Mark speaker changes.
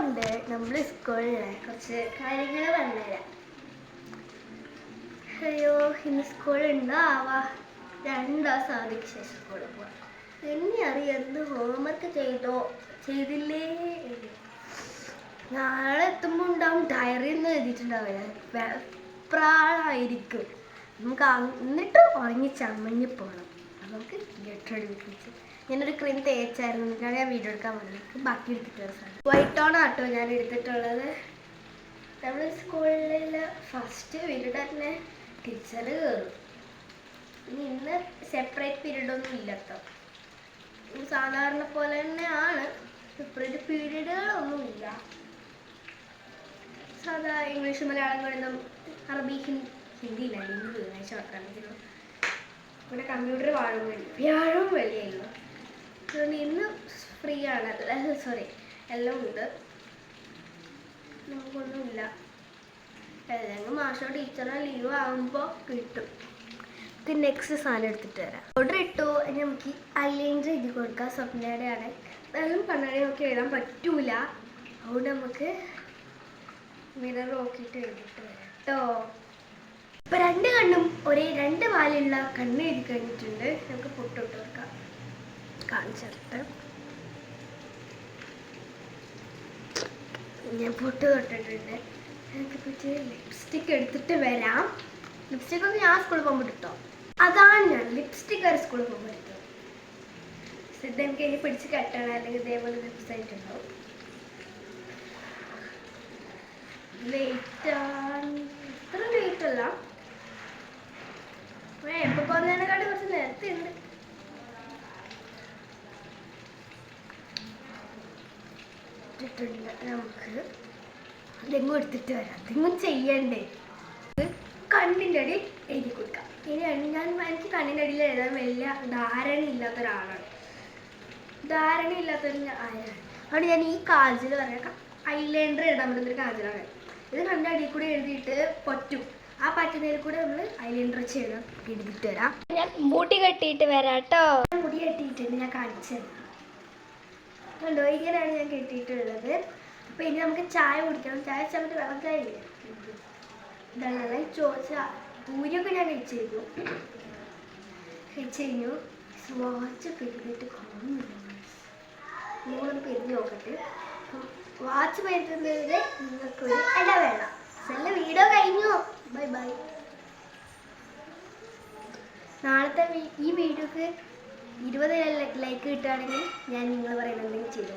Speaker 1: ഉണ്ട് നമ്മൾ സ്കൂളിലെ കുറച്ച് കാര്യങ്ങൾ പറഞ്ഞുതരാം. അയ്യോ, ഇന്ന് സ്കൂളുണ്ടോ ആവാ, 2 ദിവസം അവധിക്ക് ശേഷം സ്കൂളിൽ പോവാം. എന്നെ അറിയാം ഹോംവർക്ക് ചെയ്തില്ലേ. നാളെ എത്തുമ്പോൾ ഉണ്ടാവും ഡയറി ഒന്നും എഴുതിയിട്ടുണ്ടാവില്ല, പ്രാളായിരിക്കും. നമുക്ക് എന്നിട്ടും ഉറങ്ങി ചമ്മഞ്ഞ് പോകണം. നമുക്ക് ലെറ്റർ എടുപ്പിച്ച് ഞാനൊരു ക്രീം തേച്ചായിരുന്നു, എന്നിട്ടാണ് ഞാൻ വീഡിയോ എടുക്കാൻ വന്നത്. ബാക്കി എടുത്തിട്ടുള്ള സാധനം വൈറ്റ് ടോൺ ആട്ടോ ഞാൻ എടുത്തിട്ടുള്ളത്. നമ്മൾ സ്കൂളിൽ ഫസ്റ്റ് പീരീഡ് തന്നെ ടീച്ചർ കയറും. ഇന്ന് സെപ്പറേറ്റ് പീരീഡൊന്നും ഇല്ല കേട്ടോ, സാധാരണ പോലെ തന്നെയാണ്. സെപ്പറേറ്റ് പീരീഡുകളൊന്നുമില്ല. സാധാ ഇംഗ്ലീഷ് മലയാളം ഗണിതം അറബി ഹിന്ദി ഇല്ല, ഹിന്ദി ബുധനാഴ്ച മാത്രമാണ്. പിന്നെ കമ്പ്യൂട്ടർ വ്യാഴവും വെള്ളിയായിരുന്നു. അതുകൊണ്ട് ഇന്ന് ഫ്രീ ആണ്, സോറി എല്ലാം ഉണ്ട്, നമുക്കൊന്നുമില്ല. ഏതെങ്കിലും മാഷോ ടീച്ചറോ ലീവ് ആകുമ്പോൾ കിട്ടും. നെക്സ്റ്റ് സാധനം എടുത്തിട്ട് വരാം. ഓർഡർ ഇട്ടു. നമുക്ക് ഐലൈനർ എഴുതി കൊടുക്കാം. സ്വപ്നയുടെയാണ്. വെള്ളം കണ്ണാടി നോക്കി എഴുതാൻ പറ്റൂല, അതുകൊണ്ട് നമുക്ക് മിറർ നോക്കിയിട്ട് എഴുതിയിട്ട് വരാം കേട്ടോ. ഇപ്പം 2 കണ്ണും ഒരേ 2 വാലുള്ള കണ്ണ് എഴുതി കഴിഞ്ഞിട്ടുണ്ട്. നമുക്ക് പൊട്ടിട്ട് വെക്കാം. കാണിച്ചിട്ട് ഞാൻ പൊട്ട് തൊട്ടിട്ടുണ്ട്. എനിക്ക് പറ്റിയ ലിപ്സ്റ്റിക്ക് എടുത്തിട്ട് വരാം. ലിപ്സ്റ്റിക് ഒന്ന് ഞാൻ സ്കൂളിൽ പോകുമ്പോൾ ഇട്ടോ, അതാണ് ഞാൻ ലിപ്സ്റ്റിക് വരെ സ്കൂളിൽ പോകുമ്പോൾ എടുത്തത്. സിദ്ധ എനിക്ക് ഇനി പിടിച്ച് കെട്ടണം, അല്ലെങ്കിൽ ഇതേപോലെ ലിപ്സ് ആയിട്ടുണ്ടാവും. ഇത്ര ലേറ്റ് അല്ല, എപ്പോൾ പോകുന്നതിനെക്കാട്ടി കുറച്ച് നേരത്തെ ഉണ്ട്. നമുക്ക് ഇതെങ്ങും എടുത്തിട്ട് വരാം. ഇതെങ്ങും ചെയ്യണ്ടേ. കണ്ണിൻ്റെ അടിയിൽ എഴുതി കൊടുക്കാം. ഇനി എനിക്ക് കണ്ണിൻ്റെ അടിയിൽ എഴുതാൻ വലിയ ധാരണയില്ലാത്ത ഒരാളാണ്. ധാരണയില്ലാത്തൊരു ആരാണ്. അതുകൊണ്ട് ഞാൻ ഈ കാജൽ പറയാം, ഐലൈനർ എഴുതാൻ പറ്റുന്നൊരു കാജലാണ്. ഇത് കണ്ണിൻ്റെ അടിയിൽ കൂടെ എഴുതിയിട്ട് പറ്റും. ആ പറ്റുന്നതിൽ കൂടെ നമ്മൾ ഐലൈനർ വെച്ച് എഴുതിയിട്ട് വരാം. ഞാൻ മുടി കെട്ടിയിട്ട് വരാം കേട്ടോ. മുടി കെട്ടിയിട്ടുണ്ട്, ഞാൻ കാണിച്ചു തരാം. കണ്ടോ, ഇങ്ങനെയാണ് ഞാൻ കെട്ടിയിട്ടുള്ളത്. അപ്പോൾ ഇനി നമുക്ക് ചായ കുടിക്കണം. ചായ ചമ്മട്ട് വെള്ളം ചായ ഇല്ല, ഇതാണ് ചോദിച്ചാൽ പൂരിയൊക്കെ ഞാൻ കഴിച്ചു കഴിഞ്ഞു. വാച്ച് പെരുന്നിട്ട് കാണുന്നില്ല. നിങ്ങളൊന്ന് പെരുന്ന് നോക്കട്ടെ. വാച്ച് പെരുത്തുന്നതിന് നിങ്ങൾക്കൊരു ഇടവേള. നല്ല വീഡിയോ കഴിഞ്ഞു. Bye bye. നാളത്തെ ഈ വീഡിയോക്ക് 20 ലൈക്ക് കിട്ടുകയാണെങ്കിൽ ഞാൻ നിങ്ങൾ പറയുന്നത് എന്തെങ്കിലും ചെയ്തു.